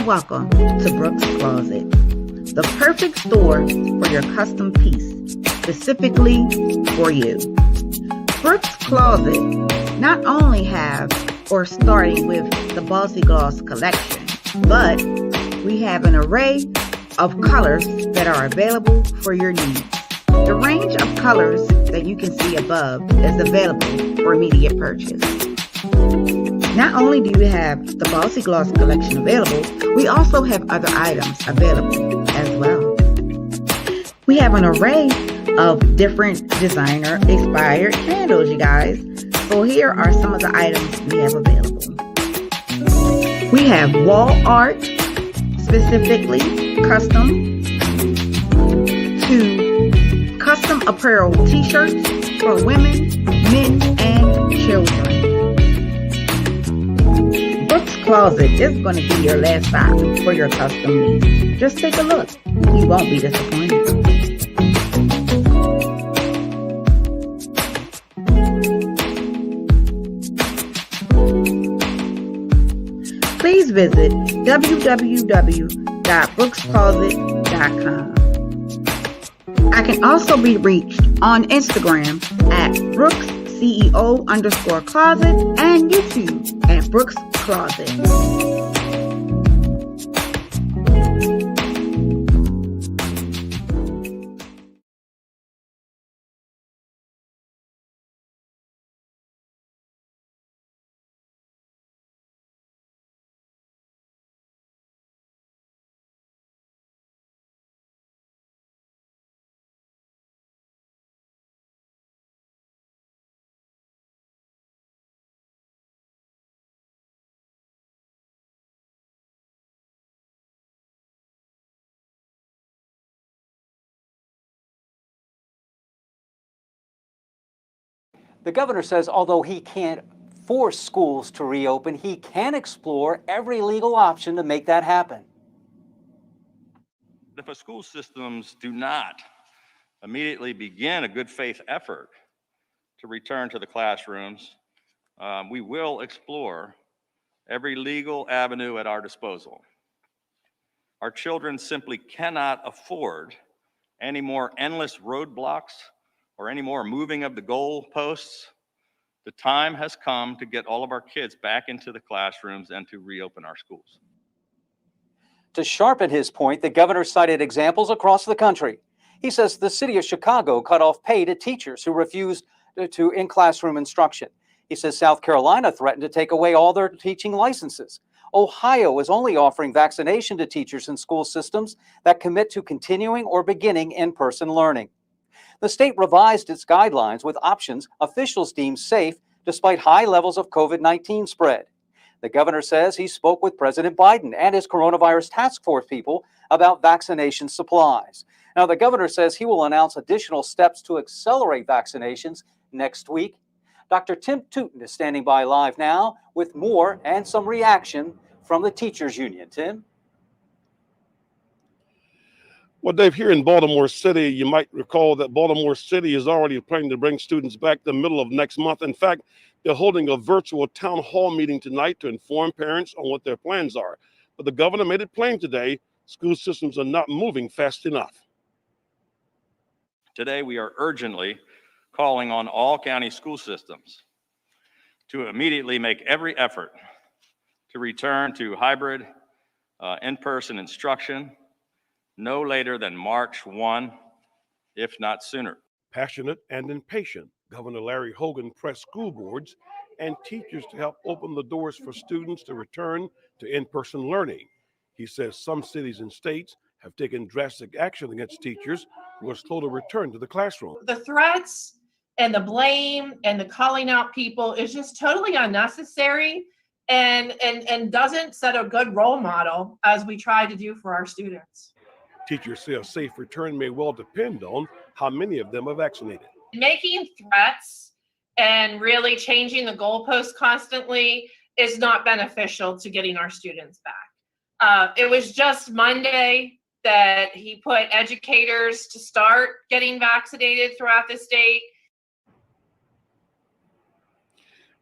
welcome to Brooks Closet, the perfect store for your custom piece, specifically for you. Brooks Closet not only have or starting with the Bossy Gloss collection, but we have an array of colors that are available for your needs. The range of colors that you can see above is available for immediate purchase. Not only do we have the Bossy Gloss collection available, we also have other items available as well. We have an array of different designer-inspired candles, you guys. So here are some of the items we have available. We have wall art, specifically custom, to custom apparel t-shirts for women, men, and children. Brooks Closet is going to be your last stop for your custom needs. Just take a look. You won't be disappointed. Please visit www.brookscloset.com. I can also be reached on Instagram at BrooksCEO_closet and YouTube at Brooks Closet. The governor says although he can't force schools to reopen, he can explore every legal option to make that happen. If our school systems do not immediately begin a good faith effort to return to the classrooms, we will explore every legal avenue at our disposal. Our children simply cannot afford any more endless roadblocks or any more moving of the goalposts. The time has come to get all of our kids back into the classrooms and to reopen our schools. To sharpen his point, the governor cited examples across the country. He says the city of Chicago cut off pay to teachers who refused to in-classroom instruction. He says South Carolina threatened to take away all their teaching licenses. Ohio is only offering vaccination to teachers in school systems that commit to continuing or beginning in-person learning. The state revised its guidelines with options officials deem safe despite high levels of COVID-19 spread. The governor says he spoke with President Biden and his coronavirus task force people about vaccination supplies. Now, the governor says he will announce additional steps to accelerate vaccinations next week. Dr. Tim Tootin is standing by live now with more and some reaction from the teachers union. Tim? Well, Dave, here in Baltimore City, you might recall that Baltimore City is already planning to bring students back the middle of next month. In fact, they're holding a virtual town hall meeting tonight to inform parents on what their plans are. But the governor made it plain today, school systems are not moving fast enough. Today, we are urgently calling on all county school systems to immediately make every effort to return to hybrid in-person instruction no later than March 1, if not sooner. Passionate and impatient, Governor Larry Hogan pressed school boards and teachers to help open the doors for students to return to in-person learning. He says some cities and states have taken drastic action against teachers who are slow to return to the classroom. The threats and the blame and the calling out people is just totally unnecessary and doesn't set a good role model as we try to do for our students. Teachers say a safe return may well depend on how many of them are vaccinated. Making threats and really changing the goalposts constantly is not beneficial to getting our students back. It was just Monday that he put educators to start getting vaccinated throughout the state.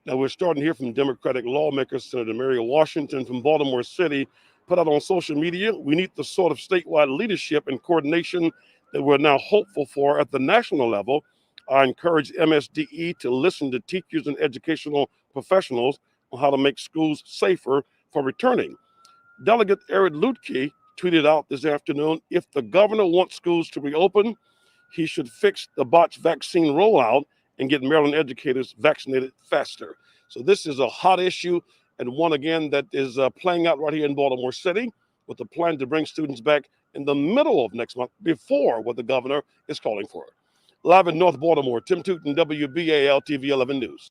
Now we're starting to hear from Democratic lawmakers. Senator Mary Washington from Baltimore City put out on social media. We need the sort of statewide leadership and coordination that we're now hopeful for at the national level. I encourage MSDE to listen to teachers and educational professionals on how to make schools safer for returning. Delegate Eric Lutke tweeted out this afternoon, if the governor wants schools to reopen, he should fix the botched vaccine rollout and get Maryland educators vaccinated faster. So this is a hot issue, and one again that is playing out right here in Baltimore City, with the plan to bring students back in the middle of next month before what the governor is calling for. Live in North Baltimore, Tim Tootin, WBAL TV 11 News.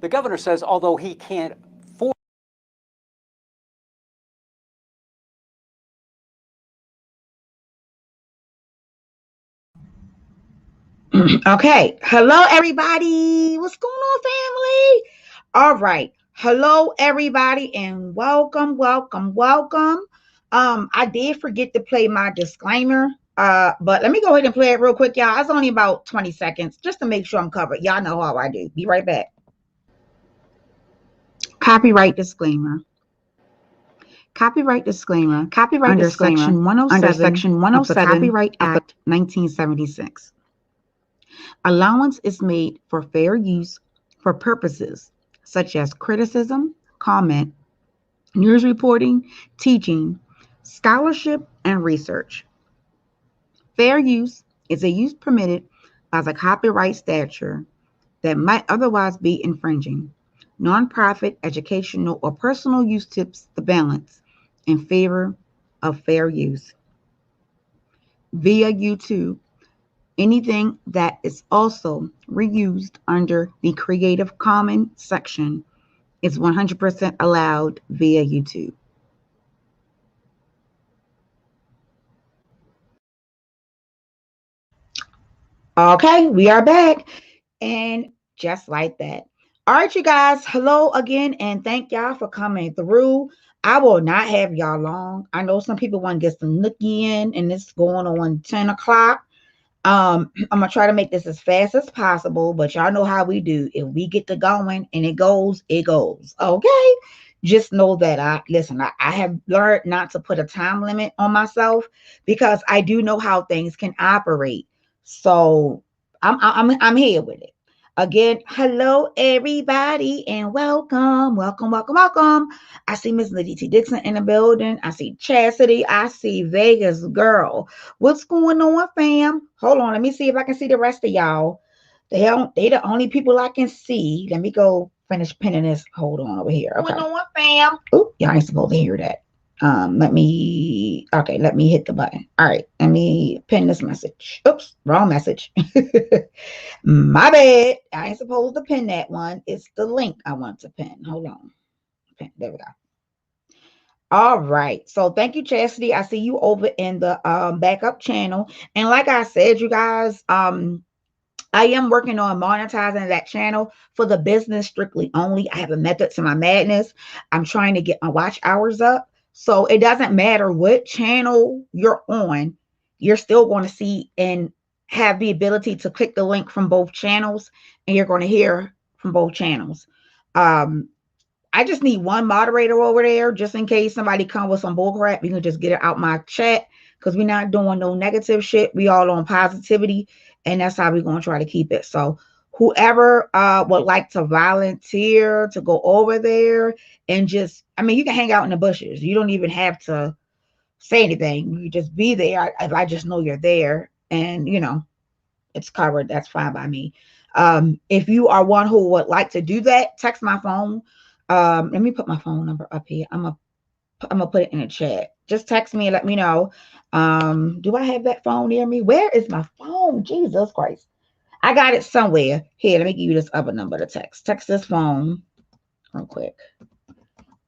The governor says although he can't force Okay. Hello, everybody. What's going on, family? All right. Hello, everybody, and welcome. I did forget to play my disclaimer. But let me go ahead and play it real quick, y'all. It's only about 20 seconds just to make sure I'm covered. Y'all know how I do. Be right back. Copyright disclaimer. Copyright disclaimer. Copyright under disclaimer. Section 107, under Section 107 of the Copyright Act 1976. Allowance is made for fair use for purposes such as criticism, comment, news reporting, teaching, scholarship, and research. Fair use is a use permitted by the copyright statute that might otherwise be infringing. Nonprofit, educational, or personal use tips the balance in favor of fair use. Via YouTube, anything that is also reused under the Creative Commons section is 100% allowed via YouTube. Okay, we are back. And just like that. All right, you guys, hello again, and thank y'all for coming through. I will not have y'all long. I know some people want to get some nookie in, and it's going on 10 o'clock. I'm gonna try to make this as fast as possible, but y'all know how we do. If we get to going and it goes, it goes. Okay. Just know that I have learned not to put a time limit on myself because I do know how things can operate. So I'm here with it. Again, hello everybody and welcome. I see Miss Liddy T. Dixon in the building. I see Chastity. I see Vegas Girl. What's going on, fam? Hold on, let me see if I can see the rest of y'all. They the only people I can see. Let me go finish pinning this. Hold on over here. Okay. What's going on, fam? Oop, y'all ain't supposed to hear that. Let me hit the button. All right, let me pin this message. Oops, wrong message. My bad. I ain't supposed to pin that one. It's the link I want to pin. Hold on. Pin. There we go. All right. So thank you, Chastity. I see you over in the backup channel. And like I said, you guys, I am working on monetizing that channel for the business strictly only. I have a method to my madness. I'm trying to get my watch hours up. So it doesn't matter what channel you're on, you're still going to see and have the ability to click the link from both channels, and you're going to hear from both channels. I just need one moderator over there, just in case somebody come with some bullcrap. You can just get it out my chat, because we're not doing no negative shit. We all on positivity, and that's how we're going to try to keep it. So whoever would like to volunteer to go over there and just, you can hang out in the bushes. You don't even have to say anything. You just be there. I just know you're there, and it's covered. That's fine by me. If you are one who would like to do that, text my phone. Let me put my phone number up here. I'm gonna put it in the chat. Just text me and let me know. Do I have that phone near me? Where is my phone? Jesus Christ. I got it somewhere. Here, let me give you this other number to text. Text this phone real quick,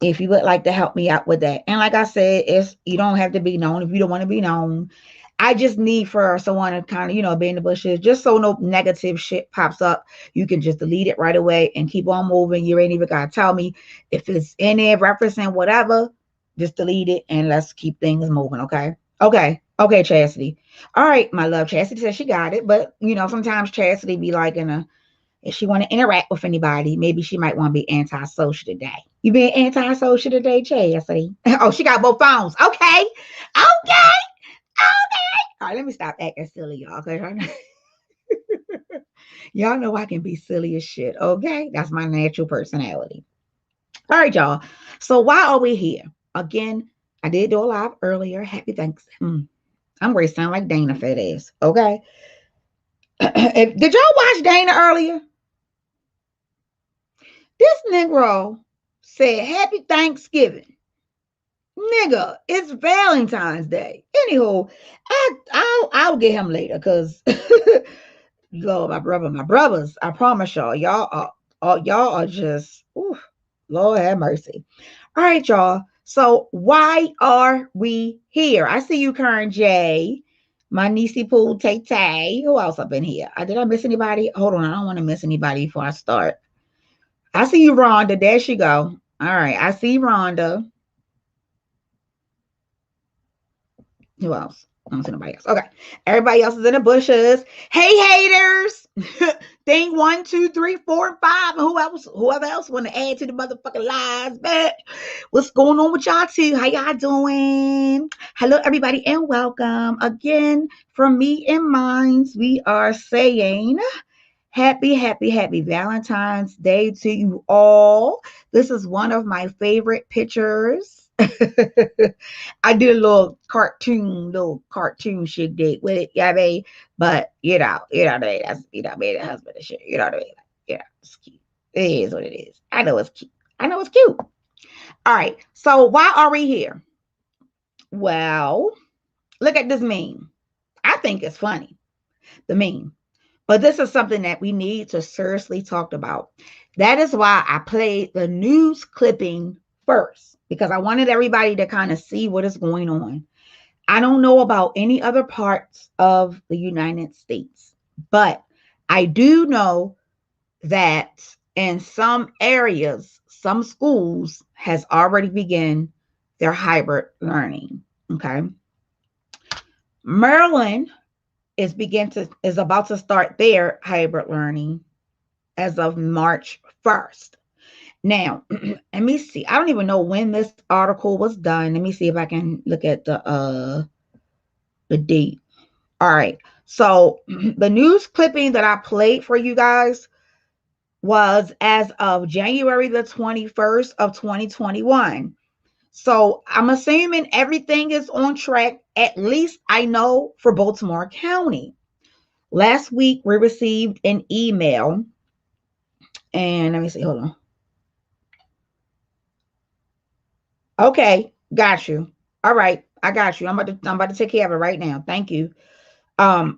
if you would like to help me out with that. And like I said, you don't have to be known if you don't want to be known. I just need for someone to kind of, be in the bushes, just so no negative shit pops up. You can just delete it right away and keep on moving. You ain't even got to tell me if it's in there referencing whatever. Just delete it and let's keep things moving, okay? Okay. Okay, Chastity. All right, my love. Chastity says she got it. But, you know, sometimes Chastity be like if she want to interact with anybody, maybe she might want to be antisocial today. You being antisocial today, Chastity? Oh, she got both phones. Okay. Okay. All right, let me stop acting silly, y'all. Okay. Y'all know I can be silly as shit. Okay. That's my natural personality. All right, y'all. So why are we here? Again, I did do a live earlier. Happy Thanksgiving. I'm ready to sound like Dana fat ass. Okay. Did y'all watch Dana earlier? This Negro said Happy Thanksgiving. Nigga, it's Valentine's Day. Anywho, I'll get him later because Lord, my brothers, I promise y'all are just Lord have mercy. All right, y'all. So why are we here? I see you, Karen J. My niecey Pooh, Tay Tay. Who else up in here? Did I miss anybody? Hold on, I don't want to miss anybody before I start. I see you, Rhonda. There she go. All right, I see Rhonda. Who else? I don't see nobody else. Okay. Everybody else is in the bushes. Hey, haters. Thing 1, 2, 3, 4, and 5. And whoever else want to add to the motherfucking lies, bitch. What's going on with y'all too? How y'all doing? Hello, everybody, and welcome. Again, from me and mines, we are saying happy Valentine's Day to you all. This is one of my favorite pictures. I did a little cartoon shit date with it, yeah, I mean, but you know what I mean, that's me the husband and shit, you know what I mean, it's cute. It is what it is. I know it's cute. All right, so why are we here? Well, look at this meme. I think it's funny, the meme, but this is something that we need to seriously talk about. That is why I played the news clipping first, because I wanted everybody to kind of see what is going on. I don't know about any other parts of the United States, but I do know that in some areas, some schools has already begun their hybrid learning. Okay. Maryland is about to start their hybrid learning as of March 1st. Now, let me see. I don't even know when this article was done. Let me see if I can look at the date. All right. So the news clipping that I played for you guys was as of January the 21st of 2021. So I'm assuming everything is on track, at least I know, for Baltimore County. Last week, we received an email, and let me see, hold on. Okay, got you. All right, I got you. I'm about to take care of it right now. Thank you. Last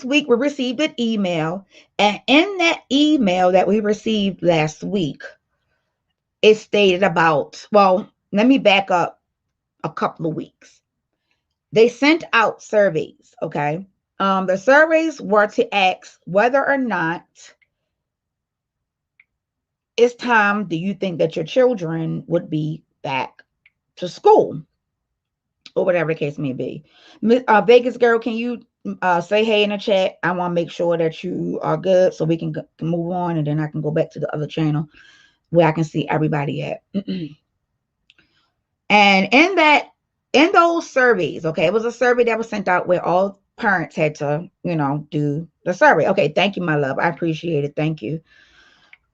week we received an email, and in that email that we received last week, it stated about, well, let me back up a couple of weeks. They sent out surveys, okay? The surveys were to ask whether or not it's time do you think that your children would be back to school, or whatever the case may be. Vegas girl, can you say hey in the chat? I want to make sure that you are good so we can move on, and then I can go back to the other channel where I can see everybody at. And in those surveys, okay, it was a survey that was sent out where all parents had to, do the survey. Okay, thank you, my love. I appreciate it. Thank you.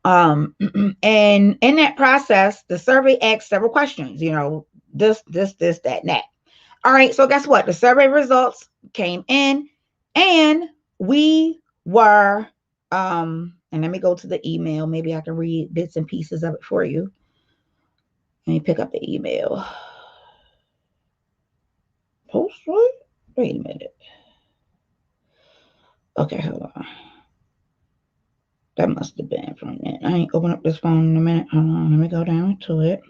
And in that process, the survey asked several questions, this, that, and that. All right, so guess what? The survey results came in, and we were, and let me go to the email. Maybe I can read bits and pieces of it for you. Let me pick up the email. Post, right? Wait a minute. Okay, hold on. That must have been from it. I ain't open up this phone in a minute. Hold on, let me go down to it.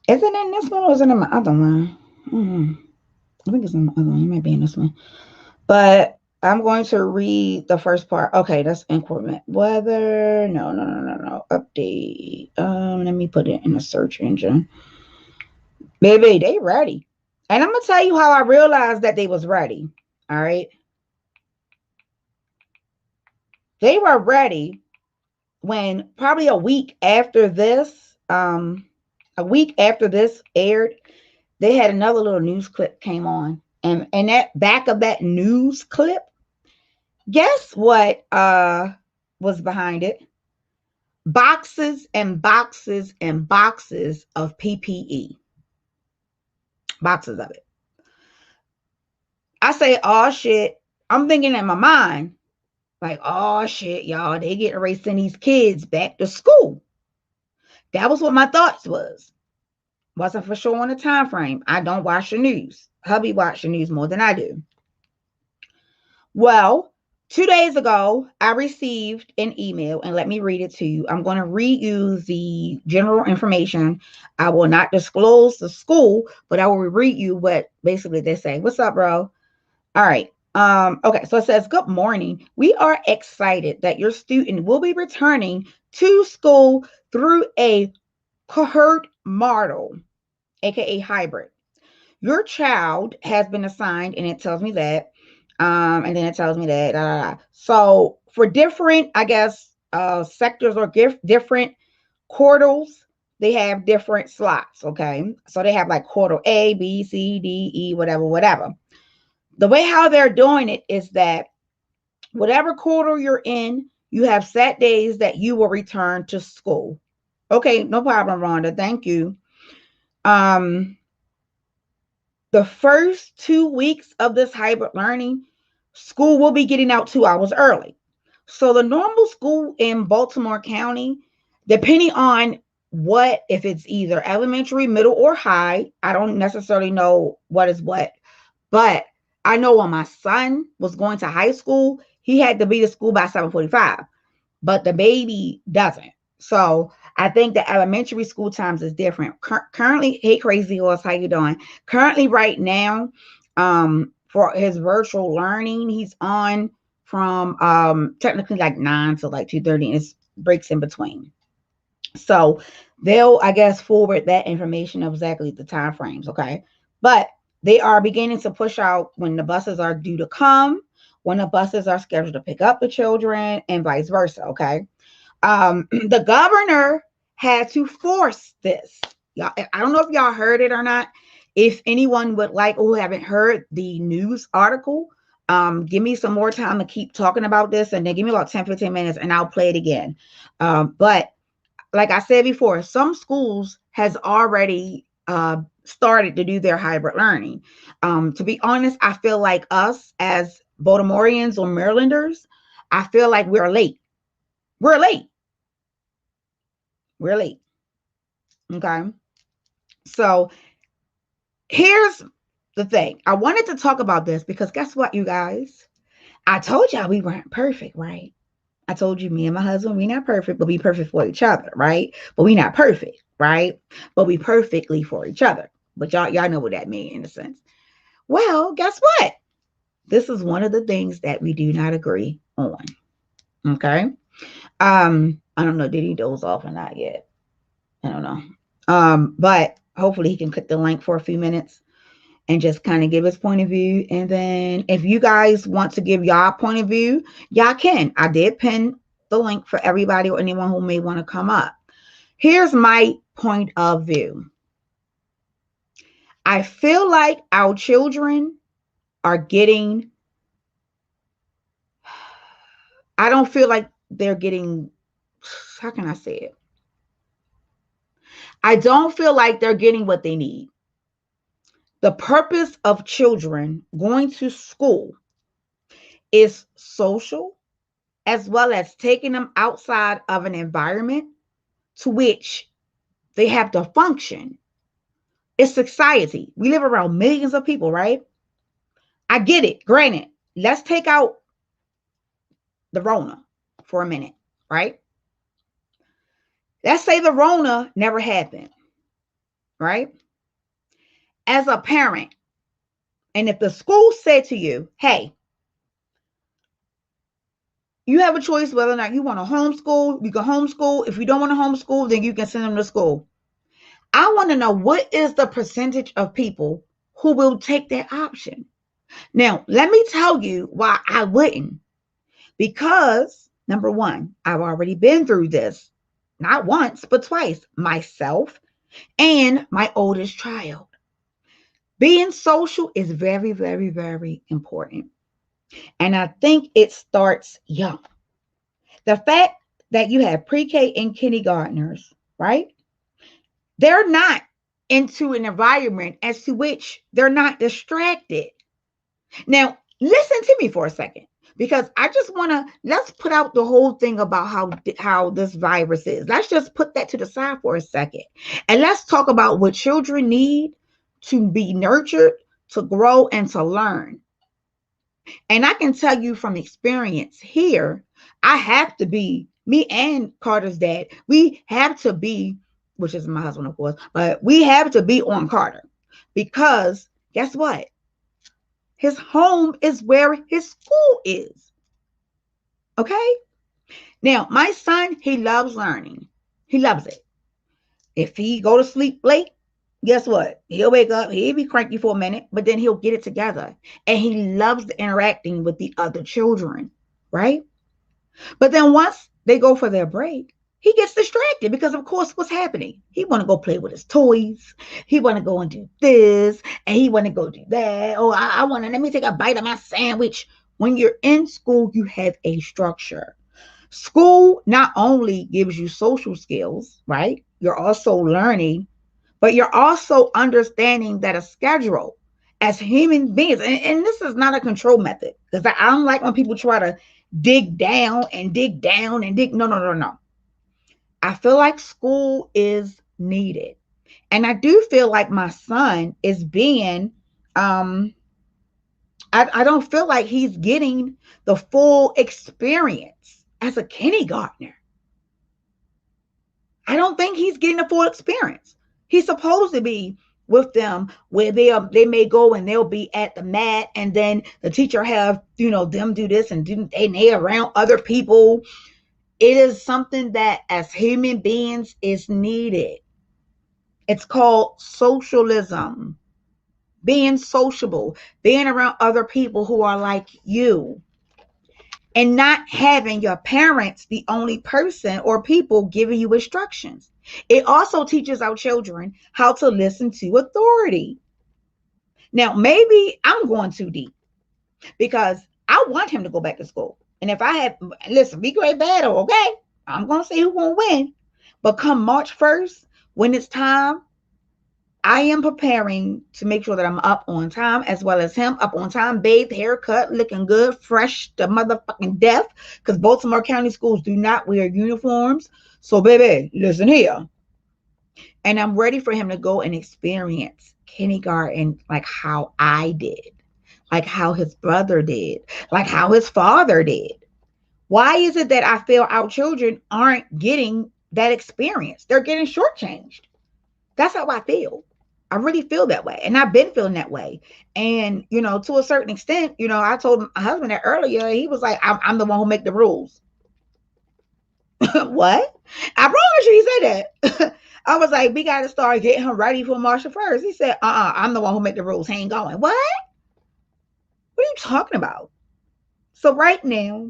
Is it in this one or is it in my other one? I think it's in my other one. It might be in this one. But I'm going to read the first part. Okay, that's increment weather. No. Update. Let me put it in a search engine. Baby, they ready. And I'm gonna tell you how I realized that they was ready. All right. They were ready when probably a week after this, aired, they had another little news clip came on. And that back of that news clip, guess what was behind it? Boxes and boxes and boxes of PPE. Boxes of it. I say, oh shit. I'm thinking in my mind, like, oh shit, y'all, they getting ready to send these kids back to school. That was what my thoughts was. Wasn't for sure on the time frame. I don't watch the news. Hubby watch the news more than I do. Well, 2 days ago, I received an email, and let me read it to you. I'm going to read you the general information. I will not disclose the school, but I will read you what basically they say. What's up, bro? All right. Okay, so it says, good morning. We are excited that your student will be returning to school through a cohort model, aka hybrid. Your child has been assigned, and it tells me that, and then it tells me that. So for different, I guess, sectors or different quarters, they have different slots. Okay, so they have like quarter A, B, C, D, E, whatever. The way how they're doing it is that whatever quarter you're in, you have set days that you will return to school. Okay, no problem, Rhonda. Thank you. The first 2 weeks of this hybrid learning, school will be getting out 2 hours early. So the normal school in Baltimore County, depending on what, if it's either elementary, middle, or high, I don't necessarily know what is what, but I know when my son was going to high school, he had to be to school by 7:45, but the baby doesn't. So I think the elementary school times is different. Currently, hey, Crazy Horse, how you doing? Currently, right now, for his virtual learning, he's on from technically like 9 to like 2:30, and it's breaks in between. So they'll, I guess, forward that information of exactly the time frames. Okay, but they are beginning to push out when the buses are due to come, when the buses are scheduled to pick up the children, and vice versa. Okay. The governor had to force this. Y'all, I don't know if y'all heard it or not. If anyone would like, who haven't heard the news article, give me some more time to keep talking about this, and then give me about 10-15 minutes and I'll play it again. But like I said before, some schools has already started to do their hybrid learning. To be honest, I feel like us as Baltimoreans or Marylanders, I feel like we're late. We're late. We're late. Okay. So here's the thing. I wanted to talk about this because guess what, you guys? I told y'all we weren't perfect, right? I told you, me and my husband, we're not perfect, but we perfect for each other, right? But we not perfect, right? But we perfectly for each other. But y'all know what that means in a sense. Well, guess what? This is one of the things that we do not agree on. Okay. I don't know, did he doze off or not yet? I don't know. But hopefully he can click the link for a few minutes and just kind of give his point of view. And then if you guys want to give y'all point of view, y'all can. I did pin the link for everybody or anyone who may want to come up. Here's my point of view. I feel like our children are getting, I don't feel like they're getting, how can I say it? I don't feel like they're getting what they need. The purpose of children going to school is social, as well as taking them outside of an environment to which they have to function. It's society. We live around millions of people, right? I get it. Granted, let's take out the Rona for a minute, right? Let's say the Rona never happened, right? As a parent, and if the school said to you, hey, you have a choice whether or not you want to homeschool, you can homeschool. If you don't want to homeschool, then you can send them to school. I want to know what is the percentage of people who will take that option. Now, let me tell you why I wouldn't. Because, number one, I've already been through this, not once, but twice, myself and my oldest child. Being social is very, very, very important. And I think it starts young. The fact that you have pre-K and kindergartners, right? They're not into an environment as to which they're not distracted. Now, listen to me for a second, because I just want to, let's put out the whole thing about how this virus is. Let's just put that to the side for a second. And let's talk about what children need to be nurtured, to grow, and to learn. And I can tell you from experience here, I have to be, me and Carter's dad, we have to be, which is my husband, of course, but we have to be on Carter, because guess what? His home is where his school is. Okay? Now, my son, he loves learning. He loves it. If he go to sleep late, guess what? He'll wake up, he'll be cranky for a minute, but then he'll get it together. And he loves interacting with the other children, right? But then once they go for their break, he gets distracted because, of course, what's happening? He want to go play with his toys. He want to go and do this, and he want to go do that. Oh, I want to, let me take a bite of my sandwich. When you're in school, you have a structure. School not only gives you social skills, right? You're also learning, but you're also understanding that a schedule as human beings, and this is not a control method, because I don't like when people try to dig down and dig down and dig. No. I feel like school is needed. And I do feel like my son is being, I don't feel like he's getting the full experience as a kindergartner. I don't think he's getting the full experience. He's supposed to be with them where they may go and they'll be at the mat, and then the teacher have, them do this and they around other people. It is something that as human beings is needed. It's called socialism. Being sociable, being around other people who are like you, and not having your parents the only person or people giving you instructions. It also teaches our children how to listen to authority. Now, maybe I'm going too deep, because I want him to go back to school. And if I had, listen, be great battle, okay? I'm going to say who's going to win. But come March 1st, when it's time, I am preparing to make sure that I'm up on time, as well as him up on time, bathed, haircut, looking good, fresh to motherfucking death, because Baltimore County schools do not wear uniforms. So, baby, listen here. And I'm ready for him to go and experience kindergarten like how I did, like how his brother did, like how his father did. Why is it that I feel our children aren't getting that experience? They're getting shortchanged. That's how I feel. I really feel that way. And I've been feeling that way. And, to a certain extent, I told my husband that earlier. He was like, I'm the one who make the rules. What? I promise you he said that. I was like, we got to start getting him ready for March 1st. He said, I'm the one who make the rules. He ain't going. What are you talking about? So right now,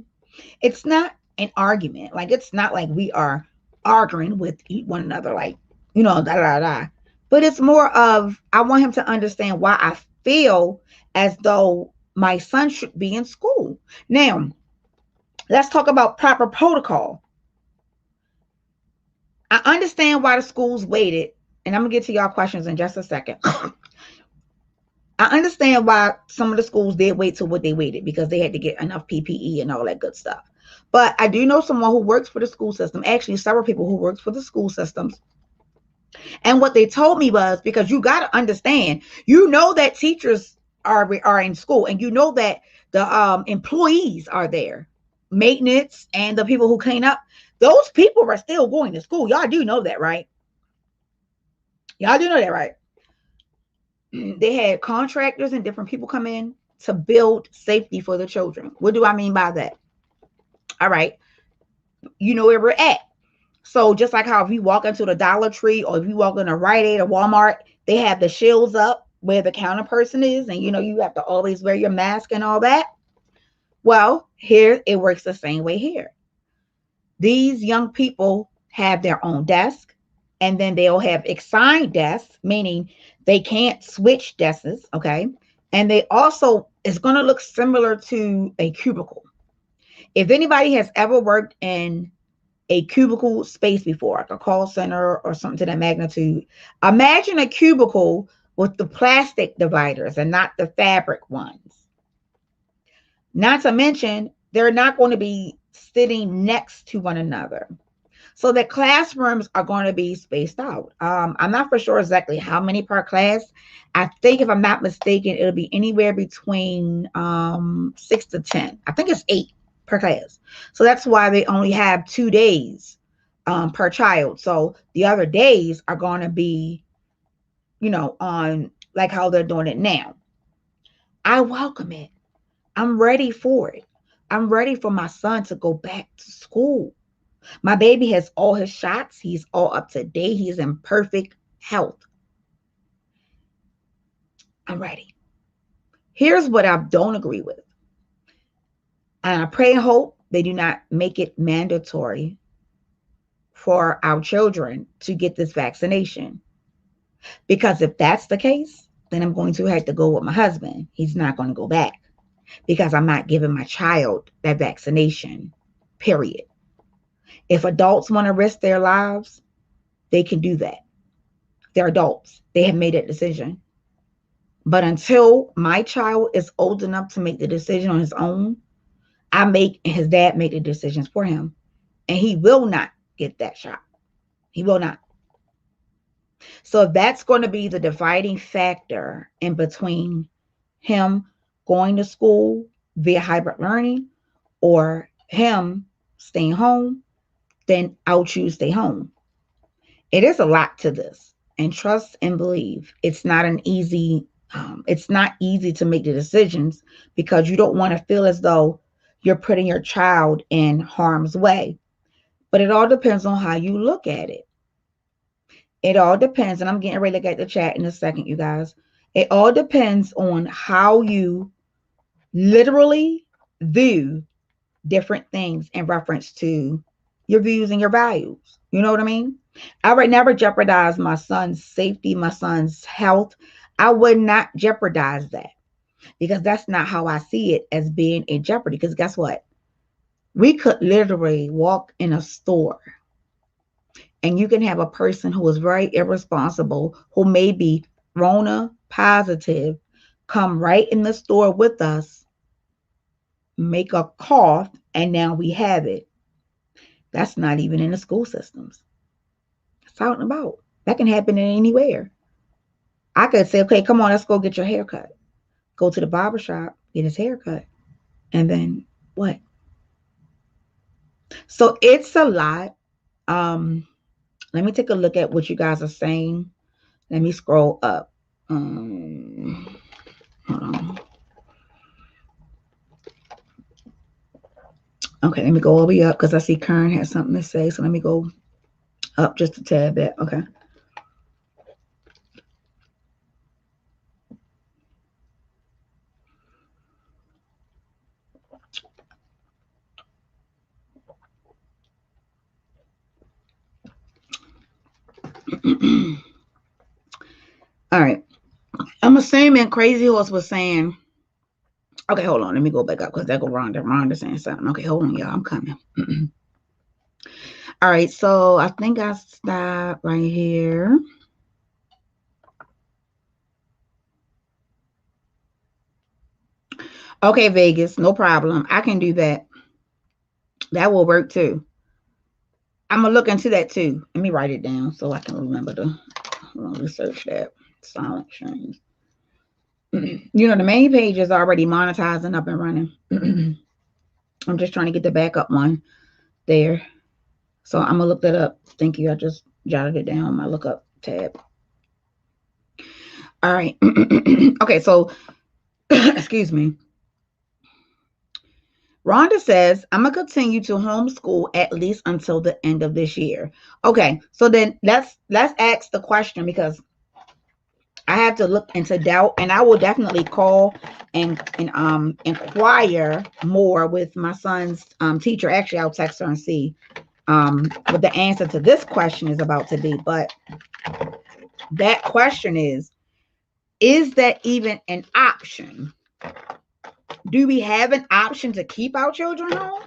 it's not an argument. Like, it's not like we are arguing with one another, like, da. But it's more of, I want him to understand why I feel as though my son should be in school. Now, let's talk about proper protocol. I understand why the schools waited, and I'm going to get to y'all questions in just a second. I understand why some of the schools did wait till what they waited, because they had to get enough PPE and all that good stuff. But I do know someone who works for the school system, actually several people who works for the school systems. And what they told me was, because you got to understand, that teachers are in school, and that the employees are there, maintenance and the people who clean up. Those people are still going to school. Y'all do know that, right? Y'all do know that, right? They had contractors and different people come in to build safety for the children. What do I mean by that? All right. You know where we're at. So just like how if you walk into the Dollar Tree or if you walk in a Rite Aid or Walmart, they have the shields up where the counter person is, and you have to always wear your mask and all that. Well, here it works the same way here. These young people have their own desk, and then they'll have assigned desks, meaning they can't switch desks, okay? And they also, it's going to look similar to a cubicle. If anybody has ever worked in a cubicle space before, like a call center or something to that magnitude, imagine a cubicle with the plastic dividers and not the fabric ones. Not to mention, they're not going to be sitting next to one another. So the classrooms are going to be spaced out. I'm not for sure exactly how many per class. I think if I'm not mistaken, it'll be anywhere between 6 to 10. I think it's 8 per class. So that's why they only have 2 days per child. So the other days are going to be, on like how they're doing it now. I welcome it. I'm ready for it. I'm ready for my son to go back to school. My baby has all his shots. He's all up to date. He's in perfect health. I'm ready. Here's what I don't agree with. And I pray and hope they do not make it mandatory for our children to get this vaccination. Because if that's the case, then I'm going to have to go with my husband. He's not going to go back because I'm not giving my child that vaccination, period. If adults want to risk their lives, they can do that. They're adults. They have made that decision. But until my child is old enough to make the decision on his own, his dad make the decisions for him. And he will not get that shot. He will not. So if that's going to be the dividing factor in between him going to school via hybrid learning or him staying home, then I'll choose stay home. It is a lot to this, and trust and believe it's not easy to make the decisions because you don't want to feel as though you're putting your child in harm's way. But it all depends on how you look at it. It all depends, and I'm getting ready to look at the chat in a second, you guys. It all depends on how you literally view different things in reference to your views and your values. You know what I mean? I would never jeopardize my son's safety, my son's health. I would not jeopardize that because that's not how I see it as being in jeopardy. Because guess what? We could literally walk in a store and you can have a person who is very irresponsible, who may be Rona positive, come right in the store with us, make a cough, and now we have it. That's not even in the school systems. It's out and about. That can happen anywhere. I could say, okay, come on, let's go get your hair cut. Go to the barbershop, get his hair cut. And then what? So it's a lot. Let me take a look at what you guys are saying. Let me scroll up. Hold on. Okay, let me go all the way up because I see Kern has something to say. So let me go up just a tad bit. Okay. All right. I'm assuming Crazy Horse was saying, okay, hold on. Let me go back up because that go Rhonda. Rhonda saying something. Okay, hold on, y'all. I'm coming. All right. So I think I stopped right here. Okay, Vegas. No problem. I can do that. That will work too. I'm going to look into that too. Let me write it down so I can remember to research that. Silent change. The main page is already monetizing up and running. I'm just trying to get the backup one there. So I'm going to look that up. Thank you. I just jotted it down on my lookup tab. All right. Okay. So, excuse me. Rhonda says, I'm gonna continue to homeschool at least until the end of this year. Okay, so then let's ask the question, because I have to look into doubt, and I will definitely call and inquire more with my son's teacher. Actually, I'll text her and see what the answer to this question is about to be. But that question is that even an option? Do we have an option to keep our children home?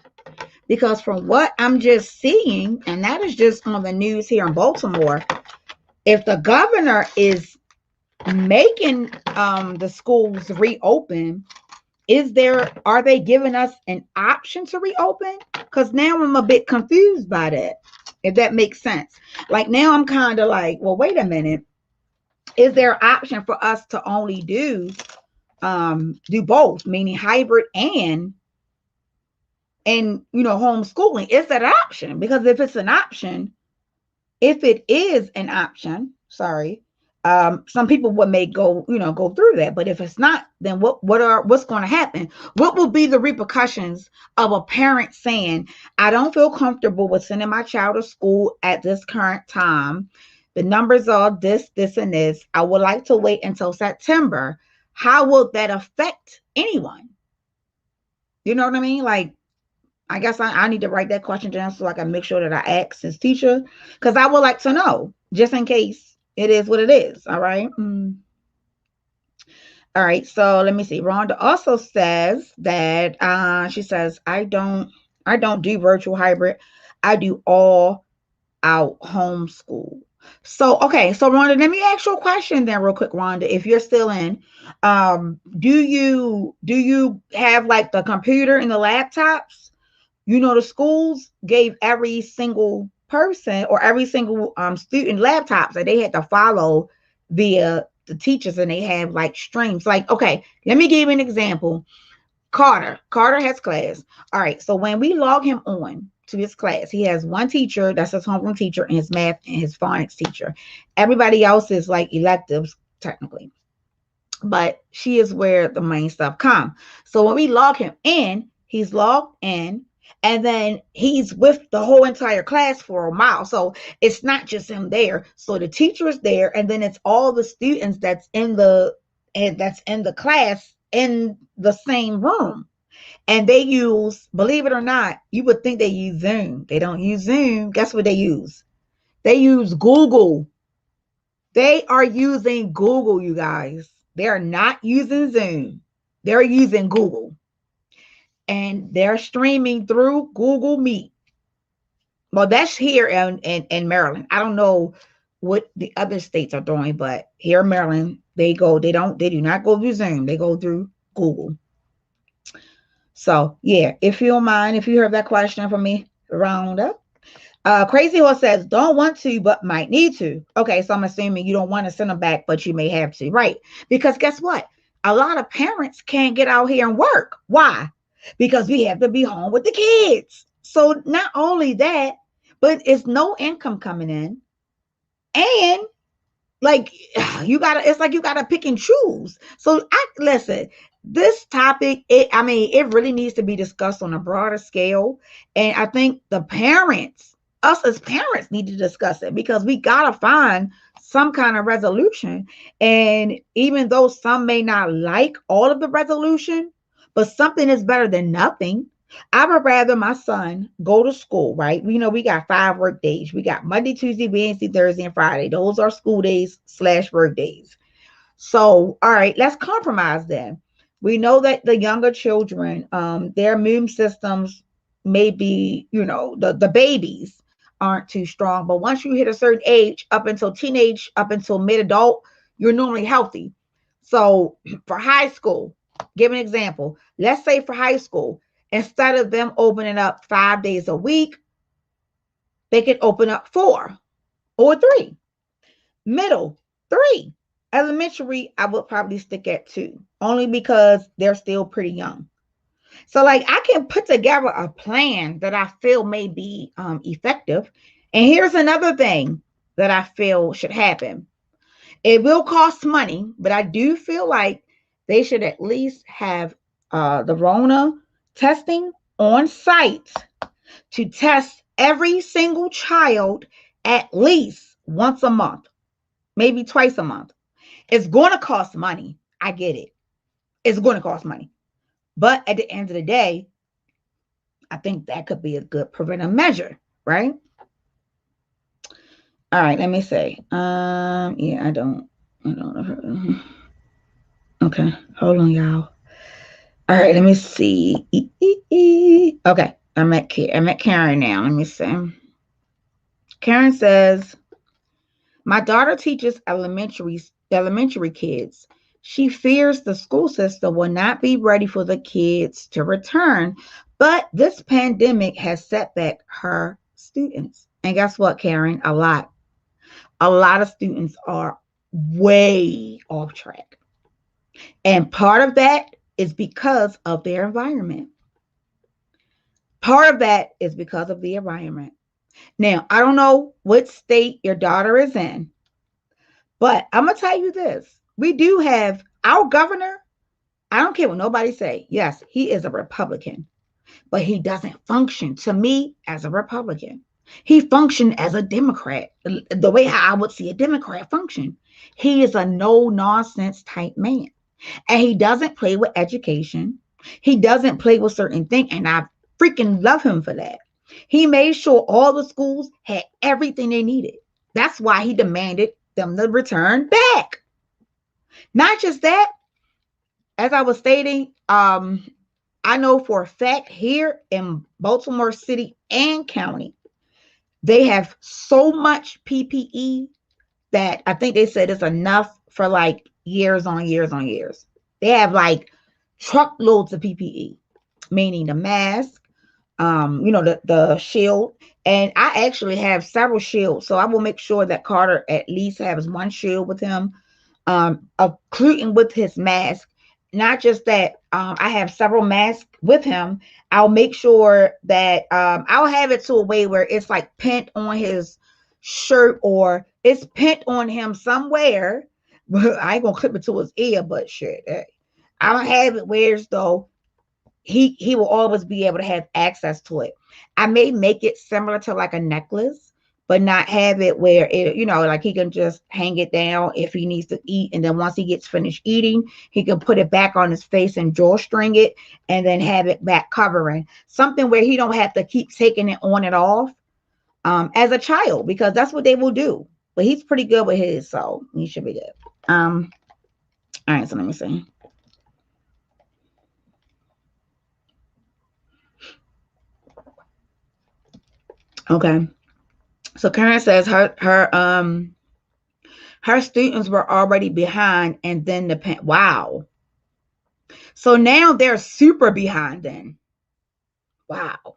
Because from what I'm just seeing, and that is just on the news here in Baltimore, if the governor is making the schools reopen, are they giving us an option to reopen? Because now I'm a bit confused by that, if that makes sense. Like now I'm kind of like, well, wait a minute. Is there an option for us to only do both, meaning hybrid and homeschooling? Is that an option? Because if it is an option, some people may go through that. But if it's not, then what's going to happen? What will be the repercussions of a parent saying, I don't feel comfortable with sending my child to school at this current time. The numbers are this, and this. I would like to wait until September. How will that affect anyone? You know what I mean? Like, I guess I need to write that question down so I can make sure that I ask his teacher, because I would like to know, just in case it is what it is. All right. All right. So let me see. Rhonda also says that she says, I don't do virtual hybrid. I do all out homeschool. So, okay. So Rhonda, let me ask you a question then real quick, Rhonda, if you're still in, do you have like the computer and the laptops? The schools gave every single person or every single student laptops that they had to follow via the teachers, and they have like streams. Like, okay, let me give you an example. Carter has class. All right, so when we log him on to his class, he has one teacher, that's his homeroom teacher, and his math and his phonics teacher. Everybody else is like electives technically, but she is where the main stuff comes. So when we log him in, he's logged in, and then he's with the whole entire class for a while. So it's not just him there. So the teacher is there, and then it's all the students that's in the class in the same room. And they use, believe it or not, you would think they use Zoom. They don't use Zoom. Guess what they use? They use Google. They are using Google, you guys. They are not using Zoom. They're using Google. And they're streaming through Google Meet. Well, that's here in Maryland. I don't know what the other states are doing, but here in Maryland, they do not go through Zoom. They go through Google. So yeah, if you don't mind, if you heard that question from me, round up. Crazy Horse says, don't want to, but might need to. Okay, so I'm assuming you don't want to send them back, but you may have to, right? Because guess what? A lot of parents can't get out here and work. Why? Because we have to be home with the kids. So not only that, but it's no income coming in. And like it's like you gotta pick and choose. So listen, this topic, it really needs to be discussed on a broader scale. And I think us as parents need to discuss it, because we gotta find some kind of resolution. And even though some may not like all of the resolution, but something is better than nothing. I would rather my son go to school, right? We got 5 work days. We got Monday, Tuesday, Wednesday, Thursday, and Friday. Those are school days / work days. So, all right, let's compromise then. We know that the younger children, their immune systems may be, the babies aren't too strong. But once you hit a certain age, up until teenage, up until mid-adult, you're normally healthy. So for high school, give an example. Let's say for high school, instead of them opening up 5 days a week, they could open up 4 or 3. Middle, 3. Elementary, I would probably stick at 2, only because they're still pretty young. So like I can put together a plan that I feel may be effective. And here's another thing that I feel should happen. It will cost money, but I do feel like they should at least have the Rona testing on site to test every single child at least once a month, maybe twice a month. It's going to cost money. I get it. It's going to cost money. But at the end of the day, I think that could be a good preventive measure, right? All right, let me see. Yeah, I don't know. Okay, hold on, y'all. All right, let me see. Okay, I'm at Karen now. Let me see. Karen says, my daughter teaches elementary kids. She fears the school system will not be ready for the kids to return, but this pandemic has set back her students. And guess what, Karen? A lot of students are way off track. And part of that is because of their environment. Part of that is because of the environment. Now, I don't know what state your daughter is in, but I'm going to tell you this. We do have our governor. I don't care what nobody say. Yes, he is a Republican, but he doesn't function to me as a Republican. He functioned as a Democrat, the way how I would see a Democrat function. He is a no-nonsense type man, and he doesn't play with education. He doesn't play with certain things, and I freaking love him for that. He made sure all the schools had everything they needed. That's why he demanded them to return back. Not just that, as I was stating, I know for a fact here in Baltimore City and County, they have so much PPE that I think they said it's enough for like years on years on years. They have like truckloads of PPE, meaning the mask, the shield. And I actually have several shields. So I will make sure that Carter at least has one shield with him, including with his mask. Not just that, I have several masks with him. I'll make sure that I'll have it to a way where it's like pinned on his shirt or it's pinned on him somewhere. I ain't gonna clip it to his ear, but shit, I'll have it where as though he will always be able to have access to it. I may make it similar to like a necklace, but not have it where it, like he can just hang it down if he needs to eat. And then once he gets finished eating, he can put it back on his face and drawstring it and then have it back covering. Something where he don't have to keep taking it on and off as a child, because that's what they will do. But he's pretty good with his, so he should be good. All right, so let me see. Okay. So Karen says her students were already behind, and then wow. So now they're super behind then. Wow.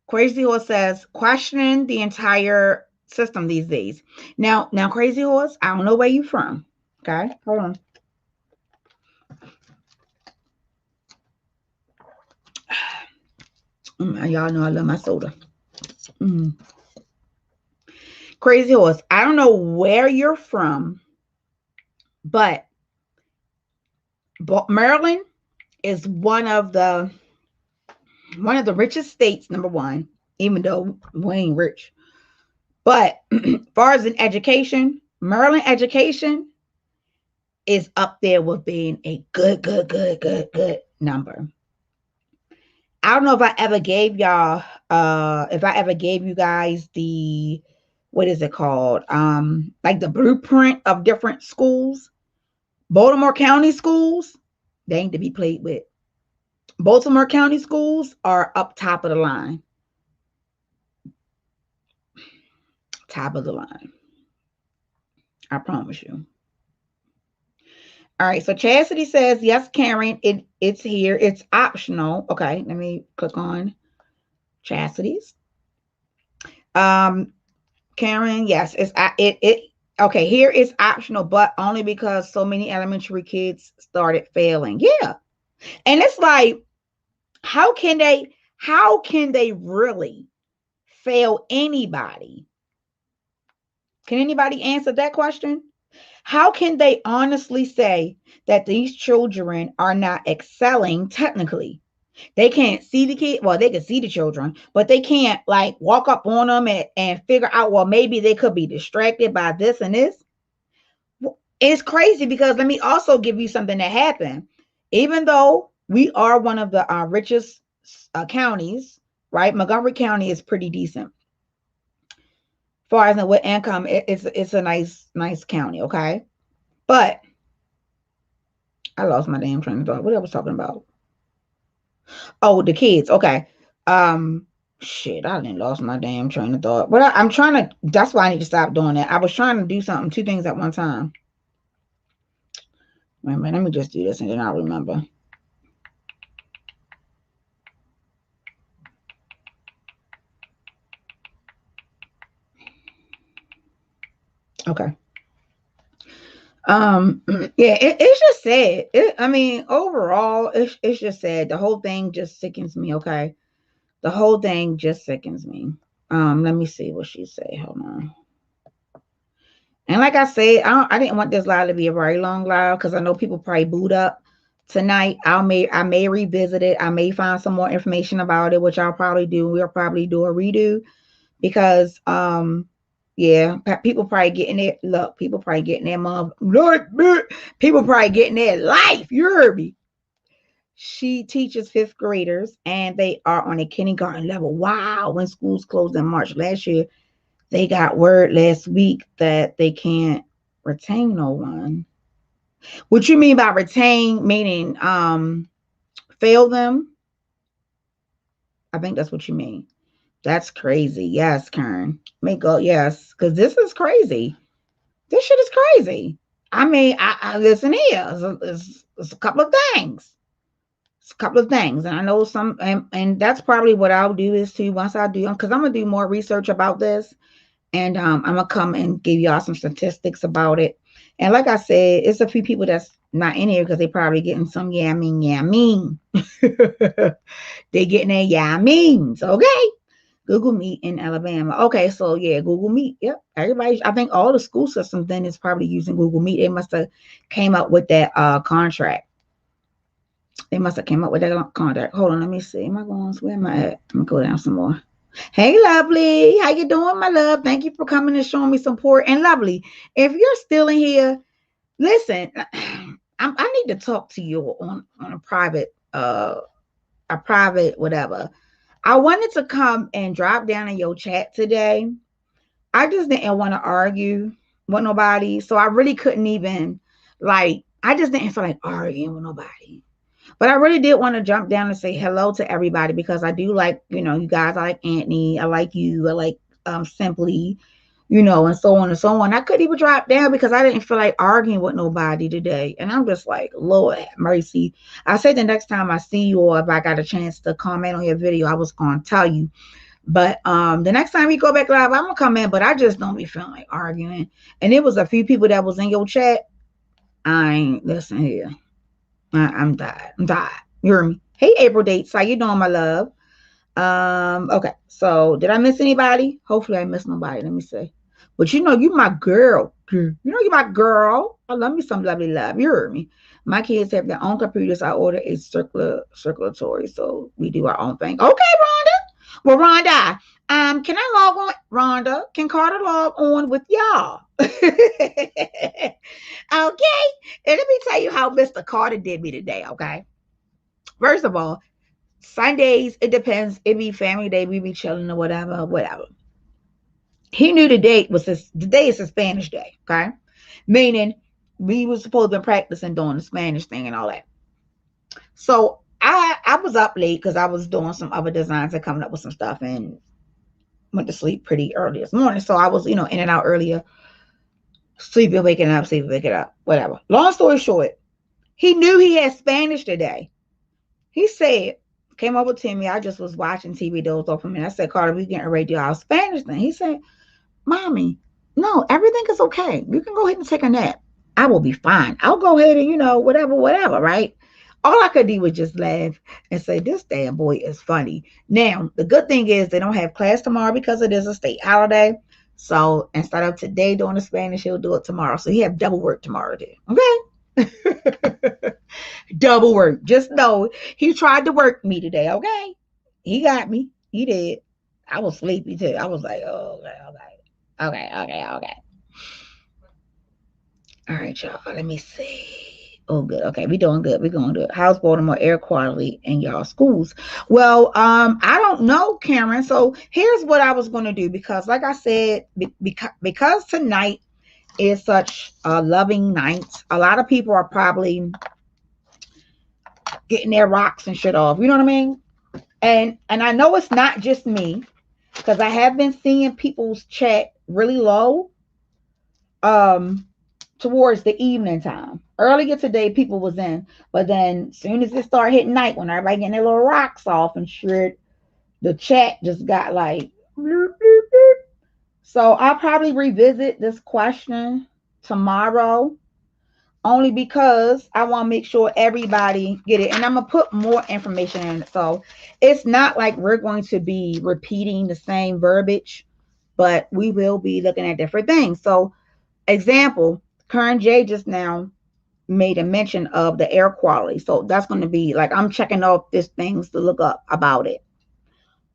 Crazy Horse says questioning the entire system these days. Now Crazy Horse, I don't know where you from. Okay, hold on. Y'all know I love my soda. Crazy Horse, I don't know where you're from, but Maryland is one of the richest states, number one, even though we ain't rich. But as far as in education, Maryland education is up there with being a good number. I don't know if I ever gave y'all, you guys the, what is it called? Like the blueprint of different schools. Baltimore County schools, they ain't to be played with. Baltimore County schools are up top of the line. Top of the line. I promise you. All right, so Chastity says, yes, Karen, it's here. It's optional. Okay, let me click on Chastity's. Karen, yes, okay, here it's optional, but only because so many elementary kids started failing. Yeah. And it's like, how can they really fail anybody? Can anybody answer that question? How can they honestly say that these children are not excelling technically? They can't see the kid. Well, they can see the children, but they can't like walk up on them and figure out, well, maybe they could be distracted by this and this. It's crazy because let me also give you something that happened. Even though we are one of the richest counties, right? Montgomery County is pretty decent. As far as what income, it's a nice county, okay? But I lost my damn train of thought. What I was talking about? Oh, the kids. Okay. Shit, I didn't lost my damn train of thought. But I'm trying to. That's why I need to stop doing that. I was trying to do something, two things at one time. Wait a minute, let me just do this and then I'll remember. Okay. Yeah, it's just sad. I mean, overall, it's just sad. The whole thing just sickens me. Okay, the whole thing just sickens me. Let me see what she say. Hold on. And like I said, I didn't want this live to be a very long live because I know people probably boot up tonight. I may revisit it. I may find some more information about it, which I'll probably do. We'll probably do a redo because yeah, people probably getting their look. People probably getting their mom. Look, people probably getting their life. You heard me. She teaches fifth graders, and they are on a kindergarten level. Wow! When schools closed in March last year, they got word last week that they can't retain no one. What you mean by retain? Meaning, fail them? I think that's what you mean. That's crazy. Yes, Karen. May go. Yes, because this is crazy. This shit is crazy. I mean, I listen here. It's a couple of things. It's a couple of things, and I know some, and that's probably what I'll do is too. Once I do, because I'm gonna do more research about this, and I'm gonna come and give y'all some statistics about it. And like I said, it's a few people that's not in here because they probably getting some yeah, I mean. They getting their yeah, means, okay? Google Meet in Alabama. Okay, so yeah, Google Meet. Yep. Everybody, I think all the school systems then is probably using Google Meet. They must have came up with that contract. They must have came up with that contract. Hold on, let me see. Am I going? Where am I at? Let me go down some more. Hey, Lovely. How you doing, my love? Thank you for coming and showing me support. And Lovely, if you're still in here, listen, I need to talk to you on a private whatever. I wanted to come and drop down in your chat today. I just didn't want to argue with nobody. So I really couldn't even I just didn't feel like arguing with nobody. But I really did want to jump down and say hello to everybody because I do like, you guys. I like Anthony. I like you. I like Simply, and so on and so on. I couldn't even drop down because I didn't feel like arguing with nobody today. And I'm just like, Lord have mercy. I said the next time I see you or if I got a chance to comment on your video, I was going to tell you. But the next time we go back live, I'm going to come in, but I just don't be feeling like arguing. And it was a few people that was in your chat. I ain't listen here. I'm tired. You hear me? Hey, April Dates. How you doing, my love? Okay. So did I miss anybody? Hopefully I missed nobody. Let me see. But you my girl. You my girl. I love me some lovely love. You heard me. My kids have their own computers. I order a circulatory, so we do our own thing. Okay, Rhonda. Well, Rhonda, can I log on? Rhonda, can Carter log on with y'all? Okay. And let me tell you how Mr. Carter did me today, okay? First of all, Sundays, it depends. It be family day, we be chilling or whatever. He knew the day is a Spanish day, okay? Meaning we was supposed to be practicing doing the Spanish thing and all that. So I was up late because I was doing some other designs and coming up with some stuff and went to sleep pretty early this morning. So I was, in and out earlier. Sleeping, waking up, whatever. Long story short, he knew he had Spanish today. He said, came over to me. I just was watching TV, dozed off a minute. I said, Carter, we getting ready to do our Spanish thing. He said, Mommy, no, everything is okay. You can go ahead and take a nap. I will be fine. I'll go ahead and, whatever, right? All I could do was just laugh and say, this damn boy is funny. Now, the good thing is they don't have class tomorrow because it is a state holiday. So instead of today doing the Spanish, he'll do it tomorrow. So he have double work tomorrow then. Okay? Double work. Just know he tried to work me today, okay? He got me. He did. I was sleepy too. I was like, oh, okay. All right, y'all. Let me see. Oh, good. Okay, we doing good. We're going to do it. How's Baltimore air quality in y'all schools? Well, I don't know, Cameron. So here's what I was going to do, because like I said, because tonight is such a loving night, a lot of people are probably getting their rocks and shit off. You know what I mean? And I know it's not just me, because I have been seeing people's chat really low towards the evening time. Earlier today, people was in, but then as soon as it started hitting night, when everybody getting their little rocks off and shit, the chat just got like bloop, bloop, bloop. So I'll probably revisit this question tomorrow, only because I want to make sure everybody get it. And I'm going to put more information in it. So it's not like we're going to be repeating the same verbiage, but we will be looking at different things. So example, Karen J just now made a mention of the air quality. So that's going to be like, I'm checking off these things to look up about it.